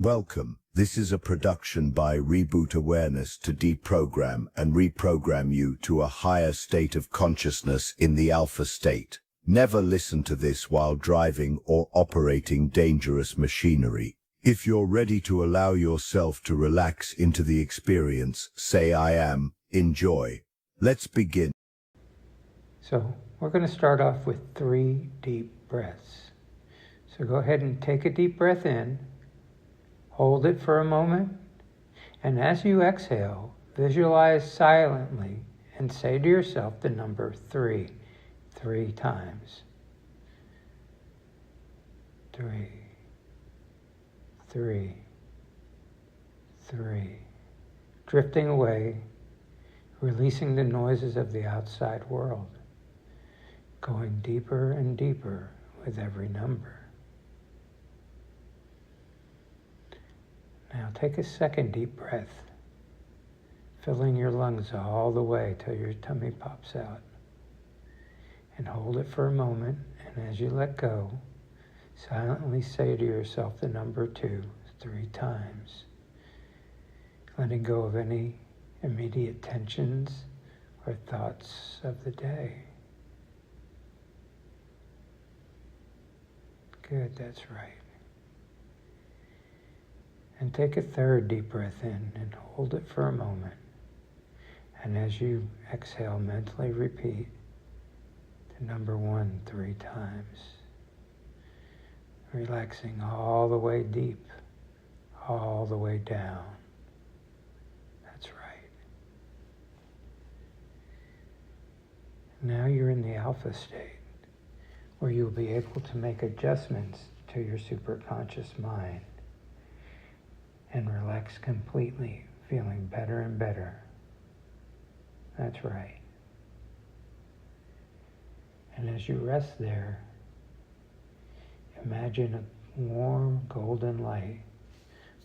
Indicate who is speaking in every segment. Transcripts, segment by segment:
Speaker 1: Welcome. This is a production by Reboot Awareness to deprogram and reprogram you to a higher state of consciousness in the alpha state. Never listen to this while driving or operating dangerous machinery. If you're ready to allow yourself to relax into the experience, say I am, enjoy. Let's begin.
Speaker 2: So we're going to start off with 3 deep breaths. So go ahead and take a deep breath in. Hold it for a moment, and as you exhale, visualize silently and say to yourself the number 3, 3 times. 3, 3, 3. Drifting away, releasing the noises of the outside world, going deeper and deeper with every number. Now take a second deep breath, filling your lungs all the way till your tummy pops out. And hold it for a moment, and as you let go, silently say to yourself the number 2, 3 times, letting go of any immediate tensions or thoughts of the day. Good, that's right. And take a third deep breath in and hold it for a moment. And as you exhale, mentally repeat the number 1 3 times. Relaxing all the way deep, all the way down. That's right. Now you're in the alpha state, where you'll be able to make adjustments to your superconscious mind and relax completely, feeling better and better. That's right. And as you rest there, imagine a warm golden light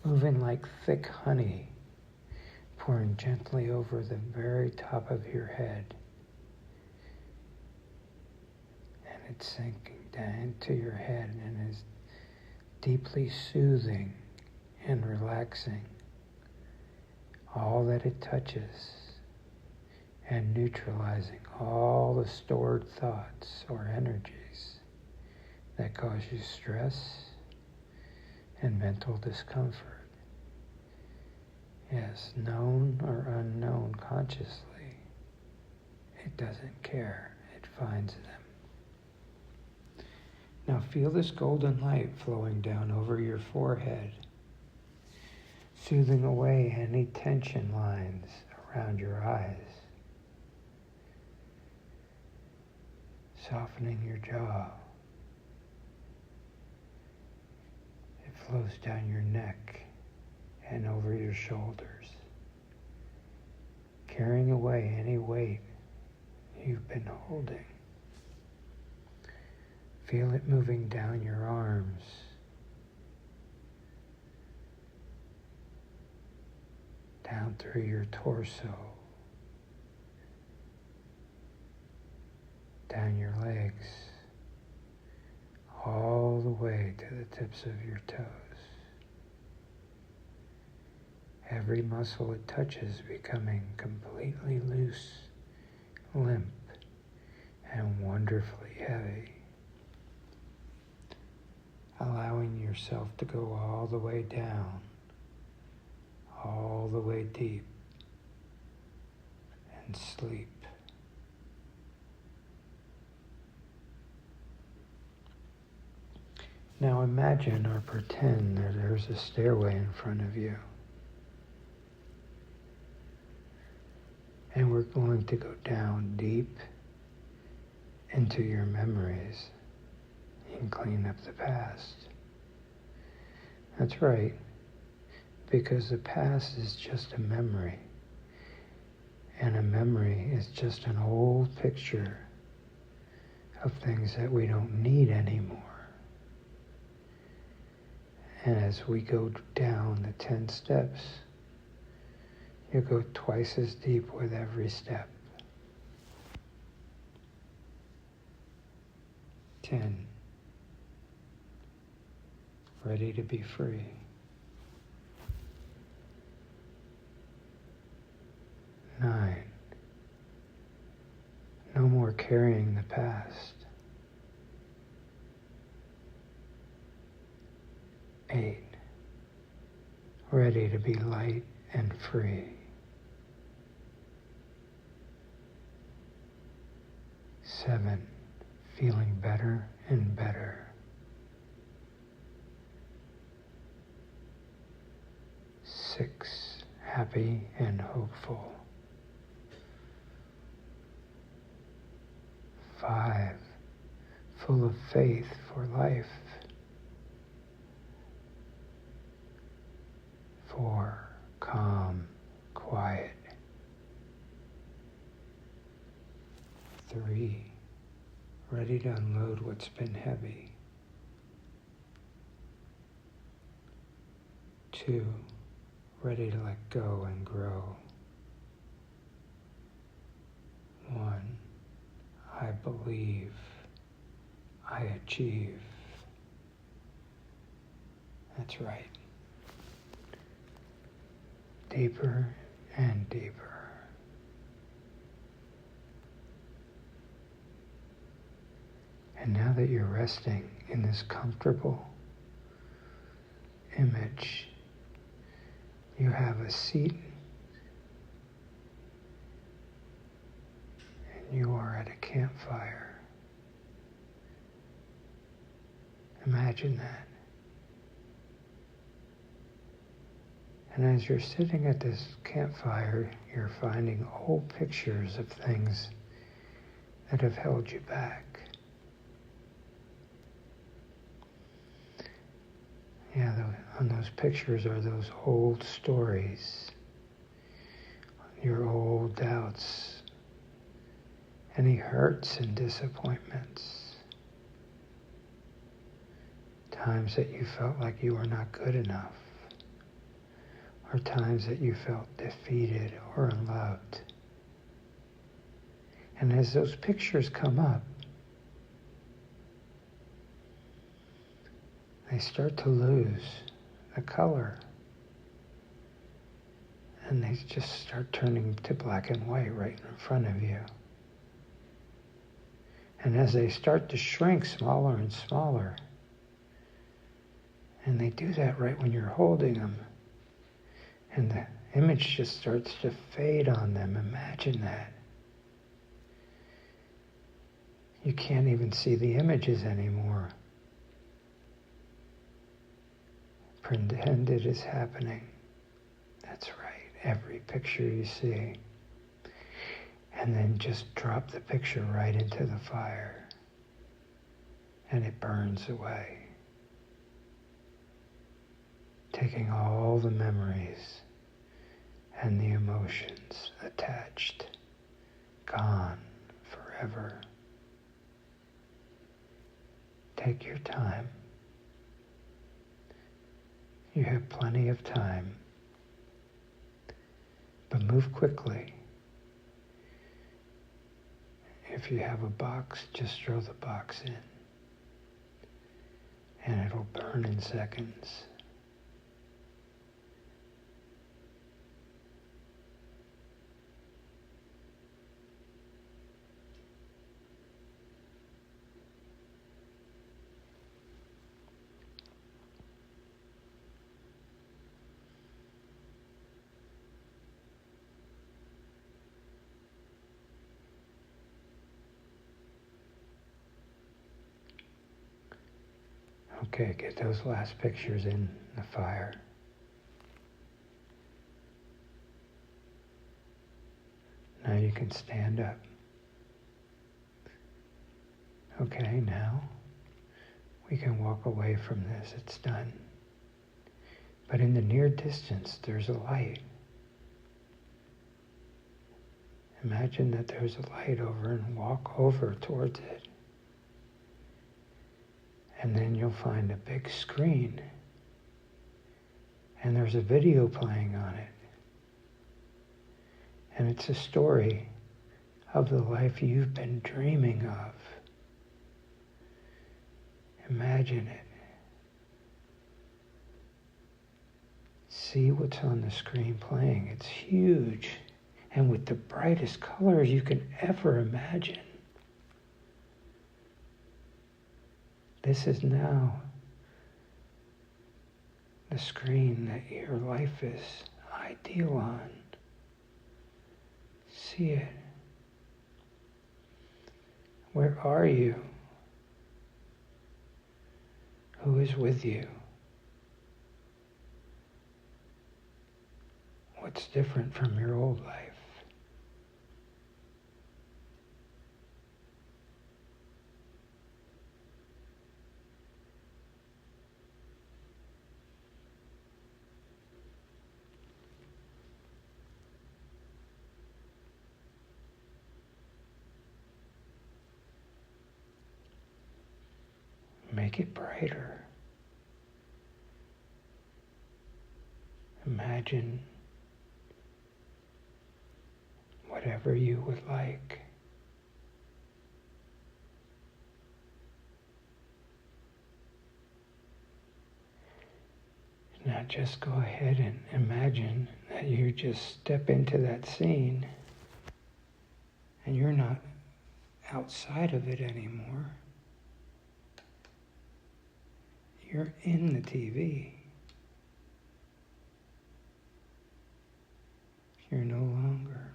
Speaker 2: moving like thick honey, pouring gently over the very top of your head. And it's sinking down into your head and is deeply soothing and relaxing all that it touches and neutralizing all the stored thoughts or energies that cause you stress and mental discomfort. Yes, known or unknown consciously, it doesn't care, it finds them. Now feel this golden light flowing down over your forehead, soothing away any tension lines around your eyes, softening your jaw. It flows down your neck and over your shoulders, carrying away any weight you've been holding. Feel it moving down your arms, down through your torso, down your legs, all the way to the tips of your toes. Every muscle it touches becoming completely loose, limp, and wonderfully heavy. Allowing yourself to go all the way down, all the way deep, and sleep. Now imagine or pretend that there's a stairway in front of you. And we're going to go down deep into your memories and clean up the past. That's right. Because the past is just a memory, and a memory is just an old picture of things that we don't need anymore. And as we go down the 10 steps, you go twice as deep with every step. 10. Ready to be free. 9. No more carrying the past. 8. Ready to be light and free. 7. Feeling better and better. 6. Happy and hopeful. 5. Full of faith for life. 4. Calm, quiet. 3. Ready to unload what's been heavy. 2. Ready to let go and grow. 1. I believe. I achieve. That's right. Deeper and deeper. And now that you're resting in this comfortable image, you have a seat and you are at a campfire. Imagine that. And as you're sitting at this campfire, you're finding old pictures of things that have held you back. Yeah, on those pictures are those old stories, your old doubts, any hurts and disappointments, times that you felt like you were not good enough, or times that you felt defeated or unloved. And as those pictures come up, they start to lose the color. And they just start turning to black and white right in front of you. And as they start to shrink smaller and smaller, and they do that right when you're holding them, and the image just starts to fade on them. Imagine that. You can't even see the images anymore. Pretend it is happening. That's right, every picture you see. And then just drop the picture right into the fire. And it burns away. Taking all the memories and the emotions attached, gone forever. Take your time. You have plenty of time, but move quickly. If you have a box, just throw the box in, and it'll burn in seconds. Okay, get those last pictures in the fire. Now you can stand up. Okay, now we can walk away from this. It's done. But in the near distance, there's a light. Imagine that there's a light over and walk over towards it. And then you'll find a big screen. And there's a video playing on it. And it's a story of the life you've been dreaming of. Imagine it. See what's on the screen playing. It's huge. and with the brightest colors you can ever imagine. This is now the screen that your life is ideal on. See it. Where are you? Who is with you? What's different from your old life? Make it brighter. Imagine whatever you would like. Now just go ahead and imagine that you just step into that scene and you're not outside of it anymore. You're in the TV. You're no longer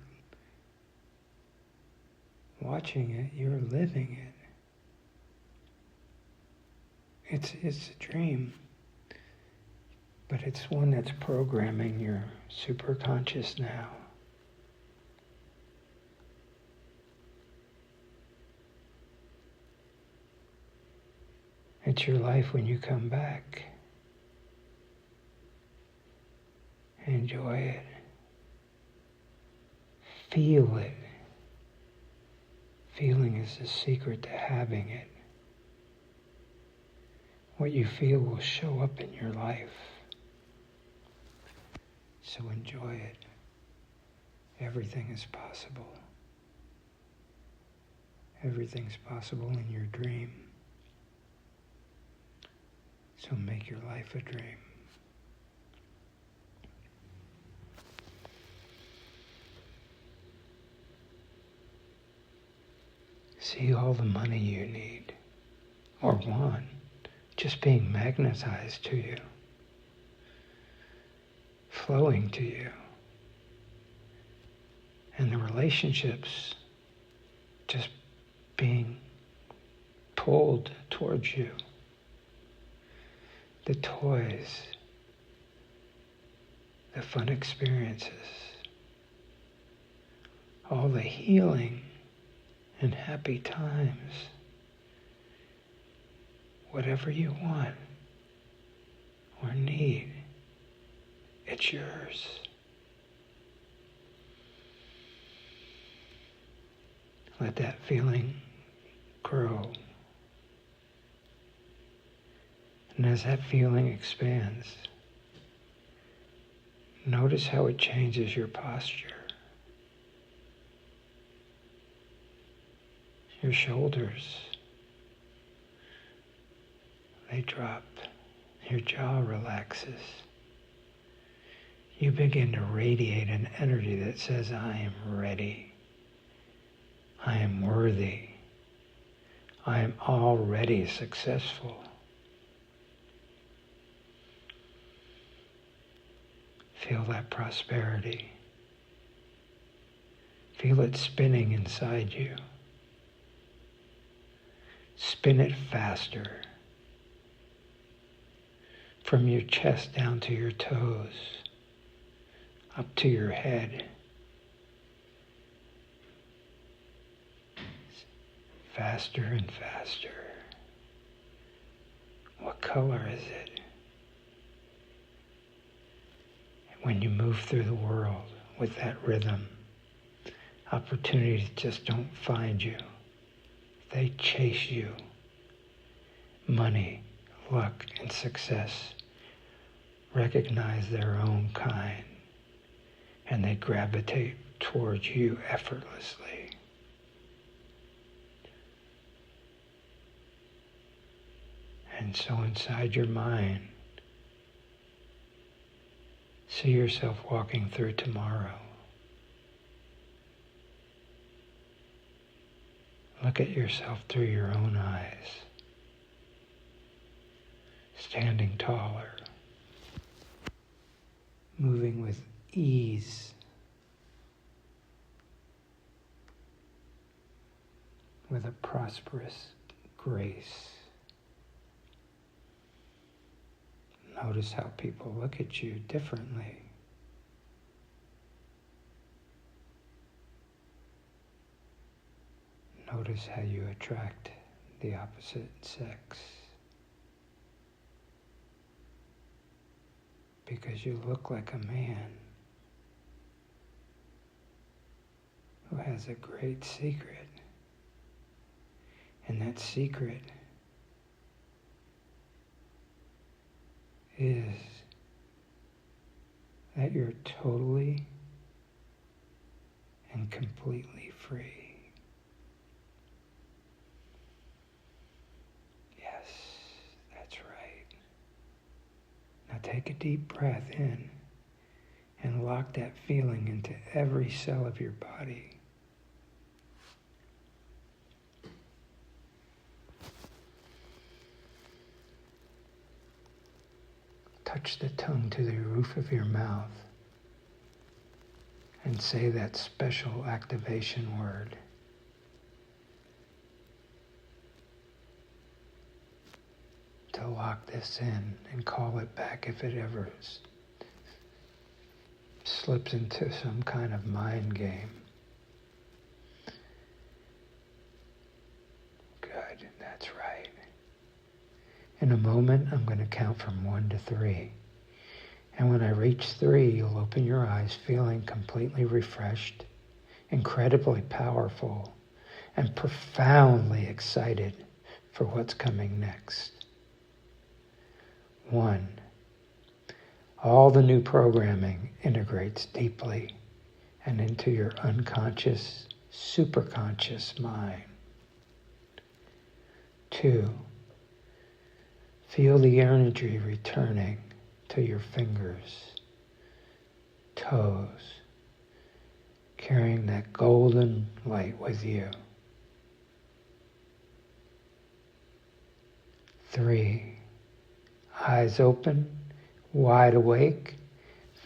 Speaker 2: watching it, you're living it. It's a dream, but it's one that's programming your superconscious now. It's your life when you come back. Enjoy it. Feel it. Feeling is the secret to having it. What you feel will show up in your life. So enjoy it. Everything is possible. Everything's possible in your dream. So make your life a dream. See all the money you need or want just being magnetized to you, flowing to you, and the relationships just being pulled towards you. The toys, the fun experiences, all the healing and happy times. Whatever you want or need, it's yours. Let that feeling grow. And as that feeling expands, notice how it changes your posture. Your shoulders, they drop. Your jaw relaxes. You begin to radiate an energy that says, I am ready. I am worthy. I am already successful. Feel that prosperity. Feel it spinning inside you. Spin it faster. From your chest down to your toes, up to your head. Faster and faster. What color is it? When you move through the world with that rhythm, opportunities just don't find you. They chase you. Money, luck, and success recognize their own kind, and they gravitate towards you effortlessly. And so inside your mind, see yourself walking through tomorrow, Look at yourself through your own eyes, standing taller, moving with ease, with a prosperous grace. Notice how people look at you differently. Notice how you attract the opposite sex. Because you look like a man who has a great secret. And that secret is that you're totally and completely free. Yes, that's right. Now take a deep breath in and lock that feeling into every cell of your body. Touch the tongue to the roof of your mouth and say that special activation word. To lock this in and call it back if it ever slips into some kind of mind game. Good, that's right. In a moment, I'm going to count from 1 to 3. And when I reach 3, you'll open your eyes feeling completely refreshed, incredibly powerful, and profoundly excited for what's coming next. 1. All the new programming integrates deeply and into your unconscious, superconscious mind. 2. Feel the energy returning to your fingers, toes, carrying that golden light with you. 3. Eyes open, wide awake,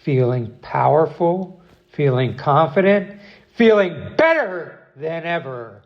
Speaker 2: feeling powerful, feeling confident, feeling better than ever.